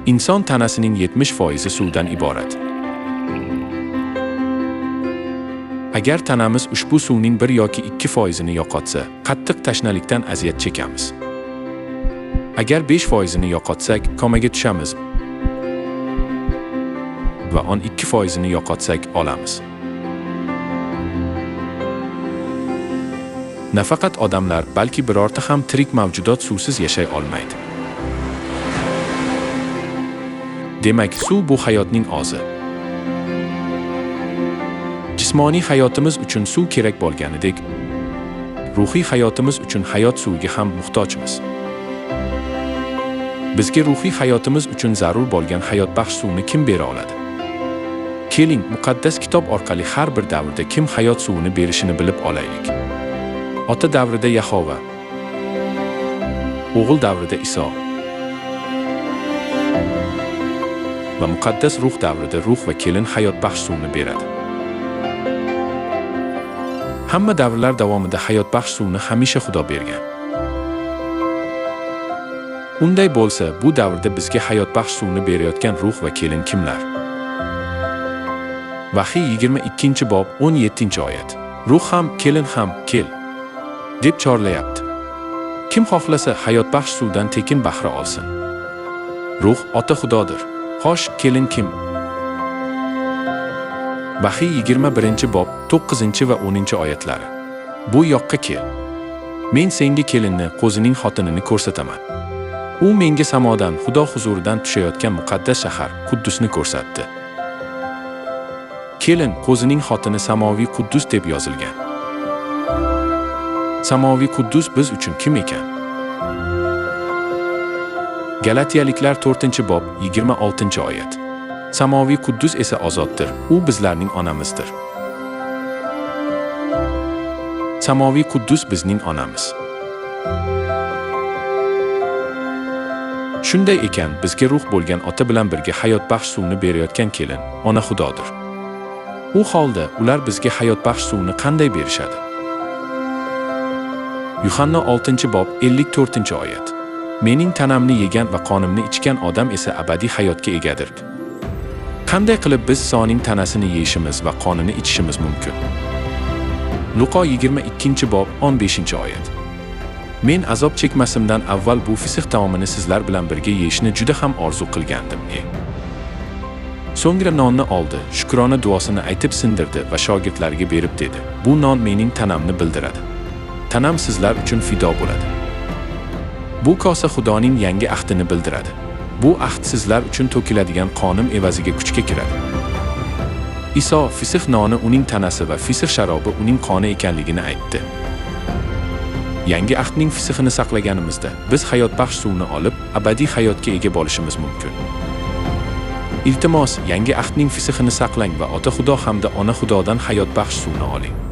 Inson tanasining 70% suvdan iborat. Agar tanamiz ushbu suvning 1 yoki 2%ni yo'qotsa, qattiq tashnalikdan aziyat chekamiz. Agar 5%ni yo'qotsak, komaga tushamiz va 12%ni yo'qotsak, olamiz. Nafaqat odamlar, balki birorta ham tirik mavjudot suvsiz yashay olmaydi. Demak, suv bu hayotning ozi. Jismoniy hayotimiz uchun suv kerak bo'lganidek, ruhiy hayotimiz uchun hayot suviga ham muhtojmiz. Bizga ruhiy hayotimiz uchun zarur bo'lgan hayotbaxsh suvni kim bera oladi? Keling, muqaddas kitob orqali har bir davrda kim hayot suvini berishini bilib olaylik. Ota davrida Yahova, o'g'il davrida Iso va muqaddas ruh davrida ruh va kelin hayotbaxsh suvni beradi. Hamma davrlar davomida hayotbaxsh suvni hamisha Xudo bergan. Unday bo'lsa, bu davrda bizga hayotbaxsh suvni berayotgan ruh va kelin kimlar? Vahiy 22-bob 17-oyat. Ruh ham, kelin ham kel deb chorlayapti. Kim xohlasa hayotbaxsh suvdan tekin bahra olsin. Ruh Ota Xudodir. Xo'sh, kelin kim? Vahiy 21-bob 9 va 10-oyatlari. Bu yoqqa kel. Men senga kelinni, qo'zining xotinini ko'rsataman. U menga samodan, Xudo huzuridan tushayotgan muqaddas shahar Quddusni ko'rsatdi. Kelin, qo'zining xotini samoviy Quddus deb yozilgan. Samoviy Quddus biz uchun kim ekan? Galatiyaliklar 4-bob 26-oyat. Samoviy Quddus esa ozoddir. U bizlarning onamizdir. Samoviy Quddus bizning onamiz. Shunday ekan, bizga ruh bo'lgan ota bilan birga hayotbaxsh suvni berayotgan kelin, ona Xudodir. U holda ular bizga hayotbaxsh suvni qanday berishadi? Yuhanna 6-bob 54-oyat. Mening tanamni yegan va qonimni ichgan odam esa abadiy hayotga egadir. Qanday qilib biz Isoning tanasini yeyishimiz va qonini ichishimiz mumkin? Luqo 22-bob 15-oyat. Men azob chekmasimdan avval bu fisq taomini sizlar bilan birga yeyishni juda ham orzu qilgandim. So'ngra nonni oldi, shukrona duosini aytib sindirdi va shogirdlariga berib dedi: "Bu non mening tanamni bildiradi. Tanam sizlar uchun fido bo'ladi." Bu kosa Xudoning yangi ahdini bildiradi. Bu ahd sizlar uchun to'kiladigan qonim evaziga kuchga kiradi. Iso fisq noni uning tanasi va fisq sharobi uning qoni ekanligini aytdi. Yangi ahdning fisqini saqlaganimizda biz hayotbaxsh suvni olib, abadiy hayotga ega bo'lishimiz mumkin. Iltimos, yangi ahdning fisqini saqlang va Ota Xudo hamda Ona Xudodan hayotbaxsh suvni oling.